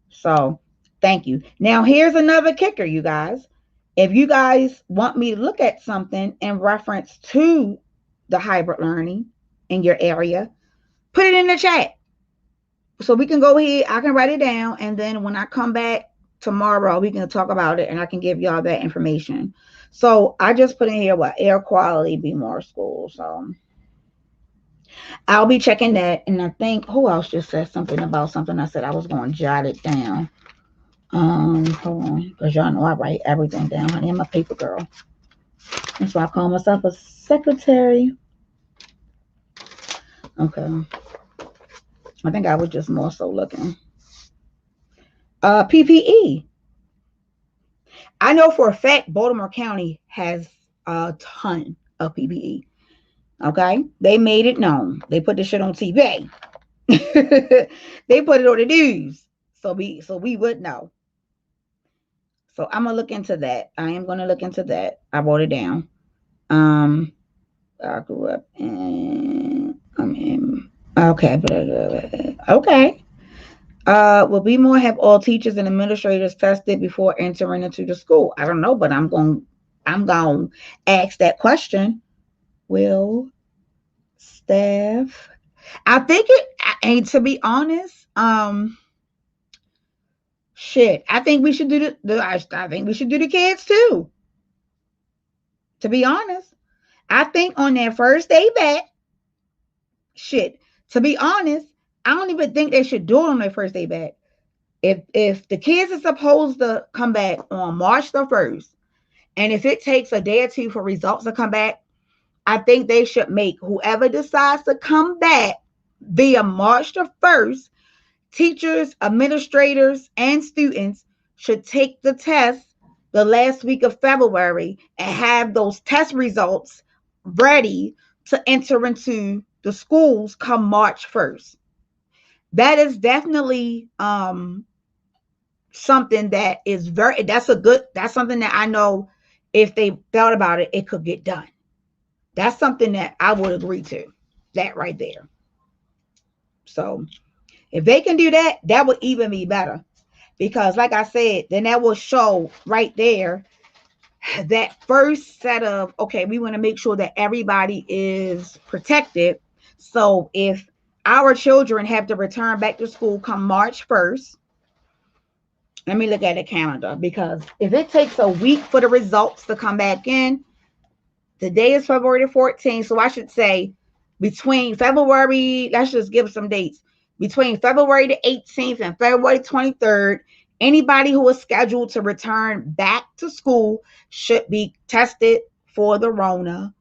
So thank you. Now here's another kicker, you guys. If you guys want me to look at something in reference to the hybrid learning in your area, put it in the chat so we can go ahead. I can write it down, and then when I come back tomorrow, we can talk about it and I can give y'all that information. So I just put in here what air quality be more schools. So I'll be checking that. And I think who else just said something about something I said I was going to jot it down. Hold on, because y'all know I write everything down, honey. I'm a paper girl. That's why I call myself a secretary. Okay. I think I was just more so looking. PPE. I know for a fact Baltimore County has a ton of PPE. Okay. They made it known. They put the shit on TV. They put it on the news. So we would know. So I'm gonna look into that. I am gonna look into that. I wrote it down. I grew up in okay. Okay. Will be more have all teachers and administrators tested before entering into the school? I don't know, but I'm going to ask that question. Will staff? I think it. And to be honest, shit. I think we should do I think we should do the kids too. To be honest, I think on their first day back, shit. To be honest, I don't even think they should do it on their first day back. If the kids are supposed to come back on March the 1st, and if it takes a day or two for results to come back, I think they should make whoever decides to come back via March the 1st, teachers, administrators, and students should take the test the last week of February and have those test results ready to enter into the schools come March 1st. That is definitely something that is that's something that I know if they thought about it, it could get done. That's something that I would agree to, that right there. So if they can do that, that would even be better, because like I said, then that will show right there that first set of, okay, we want to make sure that everybody is protected. So if our children have to return back to school come March 1st, let me look at the calendar, because if it takes a week for the results to come back in, today is February the 14th. So I should say between February, let's just give some dates. Between February the 18th and February 23rd, anybody who is scheduled to return back to school should be tested for the Rona.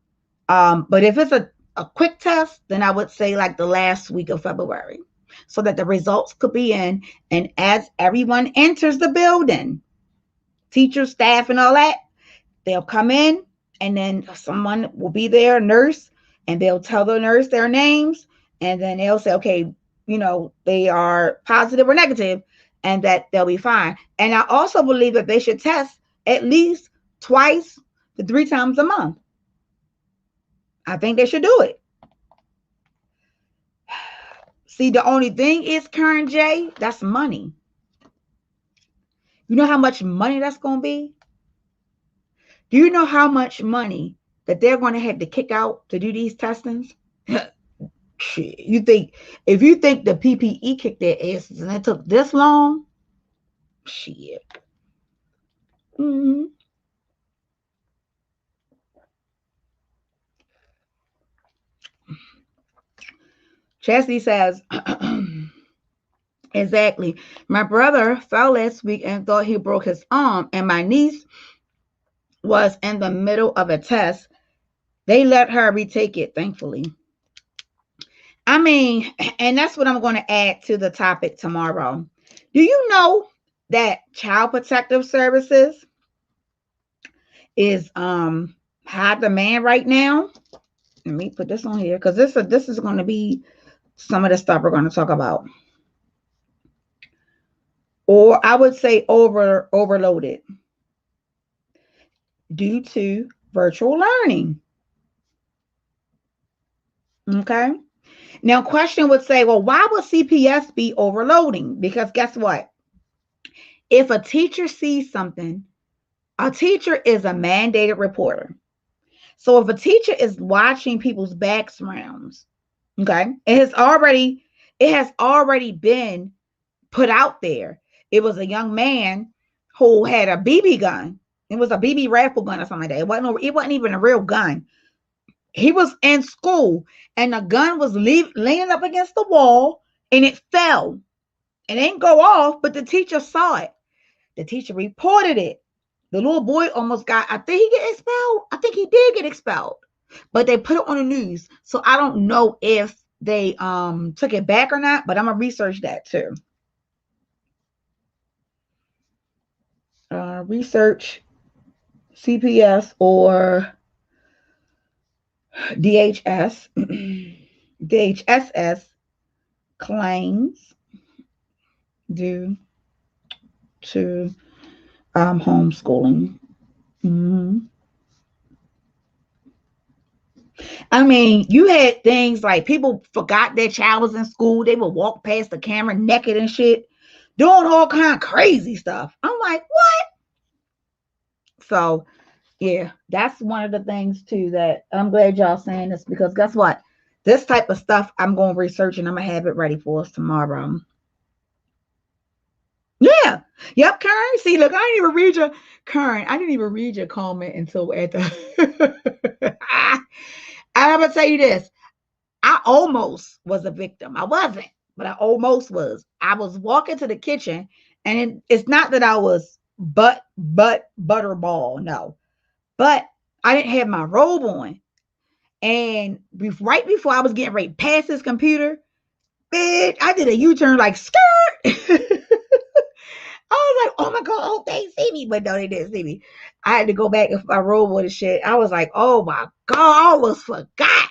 But if it's a quick test, then I would say like the last week of February, so that the results could be in. And as everyone enters the building, teachers, staff, and all that, they'll come in, and then someone will be there, a nurse, and they'll tell the nurse their names, and then they'll say, okay, they are positive or negative, and that they'll be fine. And I also believe that they should test at least twice to 3 times a month. I think they should do it. See, the only thing is, Karen J, that's money. You know how much money that's going to be? Do you know how much money that they're going to have to kick out to do these testings? Shit, if you think the PPE kicked their asses and it took this long, shit. Mm-hmm. Chastity says, exactly. My brother fell last week and thought he broke his arm, and my niece was in the middle of a test. They let her retake it, thankfully. I mean, and that's what I'm going to add to the topic tomorrow. Do you know that Child Protective Services is high demand right now? Let me put this on here because this is going to be some of the stuff we're going to talk about. Or I would say overloaded due to virtual learning. Okay. Now, question would say, well, why would CPS be overloading? Because guess what? If a teacher sees something, a teacher is a mandated reporter. So if a teacher is watching people's backgrounds, okay, it has already been put out there. It was a young man who had a BB gun. It was a BB rifle gun or something like that. It wasn't even a real gun. He was in school and the gun was leaning up against the wall and it fell. It didn't go off, but the teacher saw it. The teacher reported it. The little boy almost got, I think he get expelled. I think he did get expelled, but they put it on the news. So I don't know if they took it back or not, but I'm going to research that too. Research CPS or DHS, DHSS claims due to homeschooling. Mm-hmm. I mean, you had things like people forgot their child was in school. They would walk past the camera naked and shit, doing all kind of crazy stuff. I'm like, what? So, yeah, that's one of the things too that I'm glad y'all saying this, because guess what? This type of stuff I'm going to research and I'm going to have it ready for us tomorrow. Yeah. Yep, Karen. See, look, I didn't even read your Karen. I didn't even read your comment until at the I'm gonna tell you this. I almost was a victim. I wasn't, but I almost was. I was walking to the kitchen, and it's not that I was butterball, no. But I didn't have my robe on. And right before I was getting ready to pass this computer, bitch, I did a U-turn like skirt. I was like, oh my God, oh, they see me. But no, they didn't see me. I had to go back and my robe on and shit. I was like, oh my God, I almost forgot.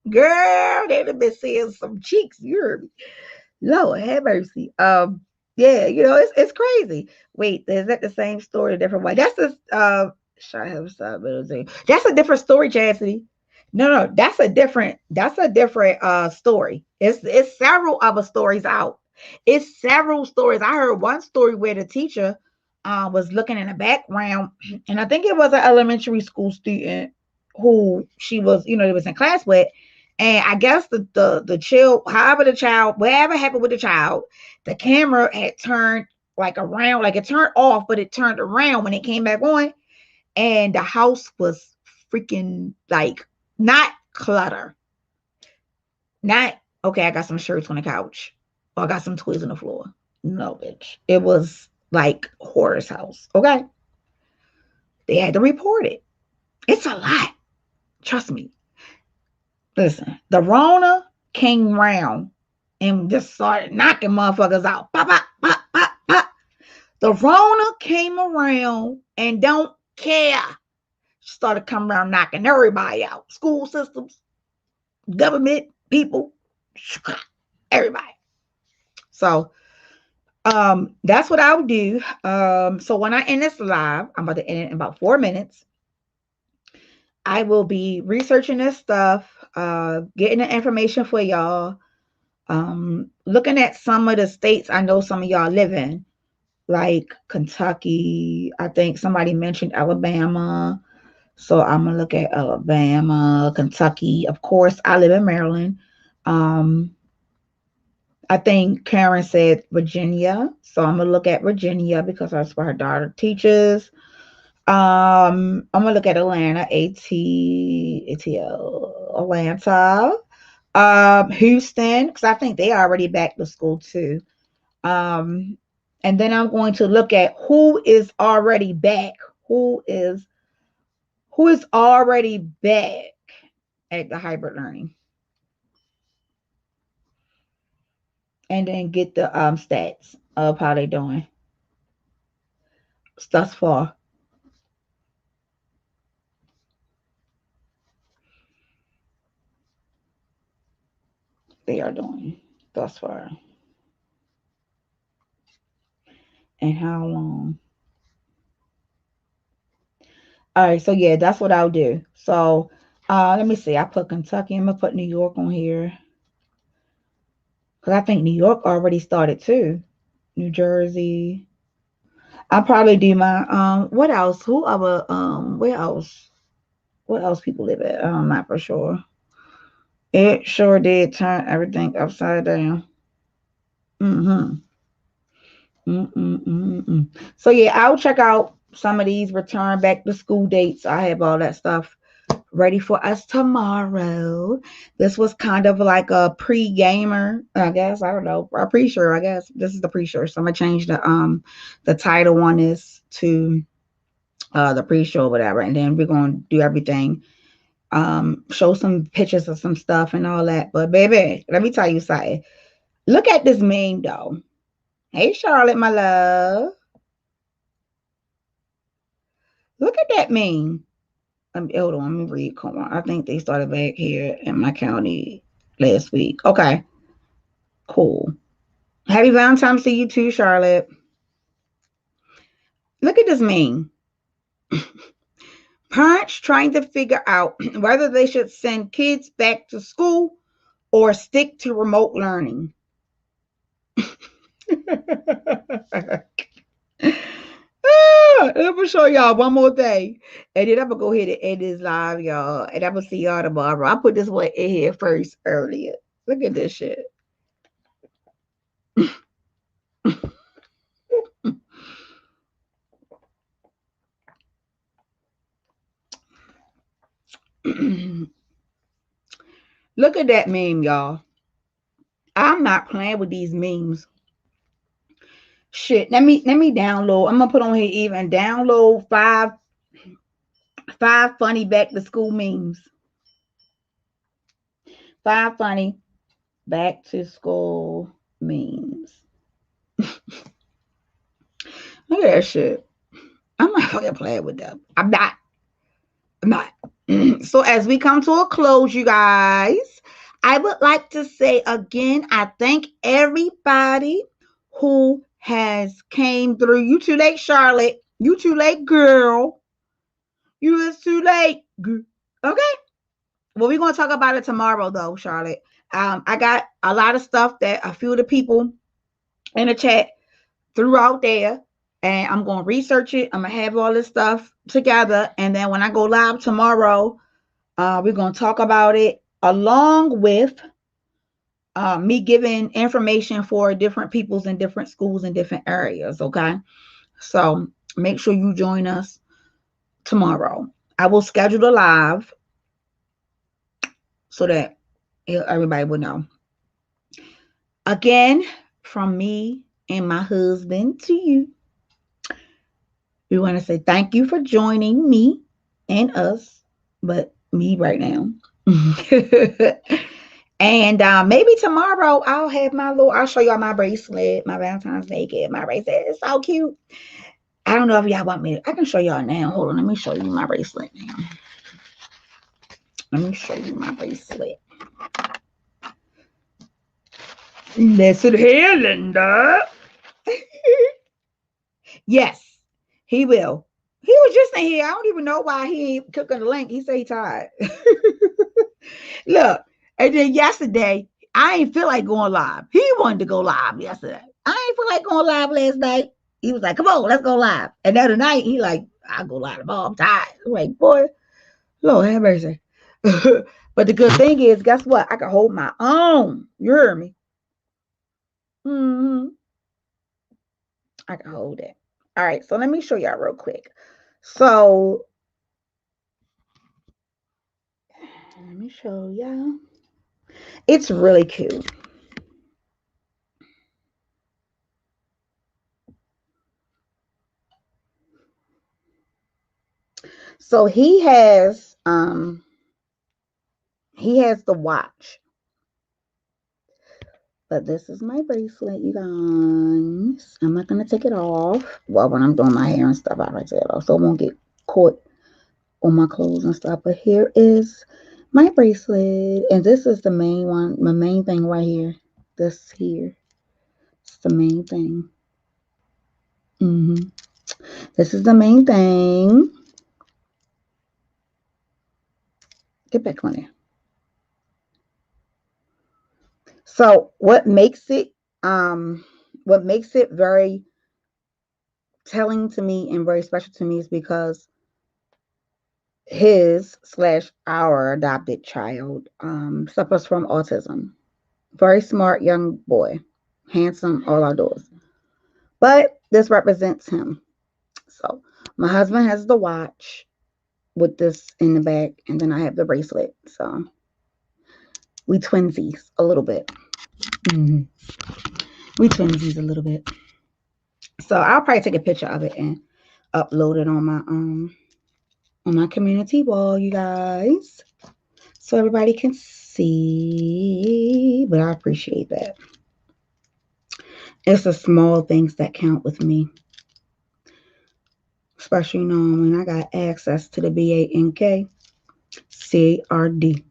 Girl, they'd have been seeing some cheeks. You heard me. Lord have mercy. Yeah, you know, it's crazy. Wait, is that the same story, a different way? That's the that's a different story, Chastity. No, that's a different story. It's several other stories out. It's several stories. I heard one story where the teacher was looking in the background, and I think it was an elementary school student who she was, it was in class with. And I guess the child, whatever happened with the child, the camera had turned like around, like it turned off, but it turned around when it came back on. And the house was freaking like not clutter. Not, okay, I got some shirts on the couch. Or I got some toys on the floor. No, bitch. It was like Horace house. Okay. They had to report it. It's a lot. Trust me. Listen, the Rona came round and just started knocking motherfuckers out. Pop, pop, pop, pop, pop. The Rona came around and don't care. Started coming around knocking everybody out. School systems, government, people, everybody. So That's what I'll do. So when I end this live, I'm about to end it in about 4 minutes. I will be researching this stuff, getting the information for y'all, looking at some of the states I know some of y'all live in, like Kentucky. I think somebody mentioned Alabama. So I'm gonna look at Alabama, Kentucky. Of course, I live in Maryland. Um, I think Karen said Virginia. So I'm gonna look at Virginia because that's where her daughter teaches. I'm gonna look at Atlanta, ATL, Atlanta. Houston, because I think they already back to school too. Um, and then I'm going to look at who is already back, who is already back at the hybrid learning, and then get the stats of how they doing thus far. They are doing thus far, and how long. All right, so yeah, that's what I'll do. So let me see. I put Kentucky. I'm gonna put New York on here because I think New York already started too. New Jersey. I'll probably do my what else? Who other where else? What else people live at? I'm not for sure. It sure did turn everything upside down. Mm-hmm. Mm-mm-mm-mm. So yeah, I'll check out some of these return back to school dates. I have all that stuff ready for us tomorrow. This was kind of like a pre-gamer, I guess. I don't know. A pre-sure, I guess. This is the pre-sure. So I'm gonna change the title on this to the pre-show, whatever, and then we're gonna do everything. Show some pictures of some stuff and all that. But baby, let me tell you something. Look at this meme though. Hey Charlotte, my love. Look at that meme. Hold on, let me read. Come on. I think they started back here in my county last week. Okay, cool. Happy Valentine's to you too, Charlotte. Look at this meme. Parents trying to figure out whether they should send kids back to school or stick to remote learning. Let me show y'all one more thing. And then I'm going to go ahead and end this live, y'all. And I'm going to see y'all tomorrow. I put this one in here first earlier. Look at this shit. Look at that meme, y'all. I'm not playing with these memes. Shit, let me download. I'm gonna put on here even download five funny back to school memes. 5 funny back to school memes. Look at that shit. I'm not fucking playing with them. I'm not. So as we come to a close, you guys, I would like to say again, I thank everybody who has came through. You too late, Charlotte. You too late, girl. You is too late. Okay. Well, we're going to talk about it tomorrow, though, Charlotte. I got a lot of stuff that a few of the people in the chat threw out there, and I'm going to research it. I'm going to have all this stuff together, and then when I go live tomorrow, we're going to talk about it along with me giving information for different peoples in different schools in different areas, okay? So make sure you join us tomorrow. I will schedule a live so that everybody will know. Again, from me and my husband to you, we want to say thank you for joining me and us, but me right now. And maybe tomorrow I'll show y'all my bracelet, my Valentine's Day gift. My bracelet is so cute. I don't know if y'all want me. I can show y'all now. Hold on, let me show you my bracelet now. Let me show you my bracelet. Listen here, Linda. Yes, he will. He was just in here. I don't even know why he ain't clicking the link. He said he tired. Look, and then yesterday, I ain't feel like going live. He wanted to go live yesterday. I ain't feel like going live last night. He was like, come on, let's go live. And the other night, he like, I'll go live tomorrow. I'm tired. I'm like, boy, Lord have mercy. But the good thing is, guess what? I can hold my own. You hear me? Mm-hmm. I can hold it. All right, so let me show y'all real quick. So let me show y'all. It's really cute. So he has the watch. But this is my bracelet, you guys. I'm not gonna take it off. Well, when I'm doing my hair and stuff, I like to take it off so it won't get caught on my clothes and stuff. But here is my bracelet, and this is the main one, the main thing right here. This here, it's the main thing. This is the main thing. Get back on there. So what makes it very telling to me and very special to me is because his/our adopted child suffers from autism. Very smart young boy, handsome, all outdoors. But this represents him. So my husband has the watch with this in the back, and then I have the bracelet. So we twinsies a little bit. We twinsies a little bit. So I'll probably take a picture of it and upload it on my community wall, you guys, so everybody can see. But I appreciate that. It's the small things that count with me, especially knowing when I got access to the BANK CARD.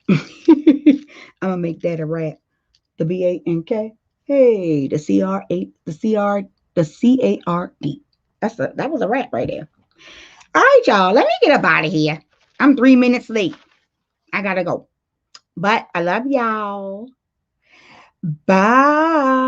I'm gonna make that a rap. The BANK. Hey, the CR8, the CARD. That was a rap right there. All right, y'all. Let me get up out of here. I'm 3 minutes late. I gotta go. But I love y'all. Bye.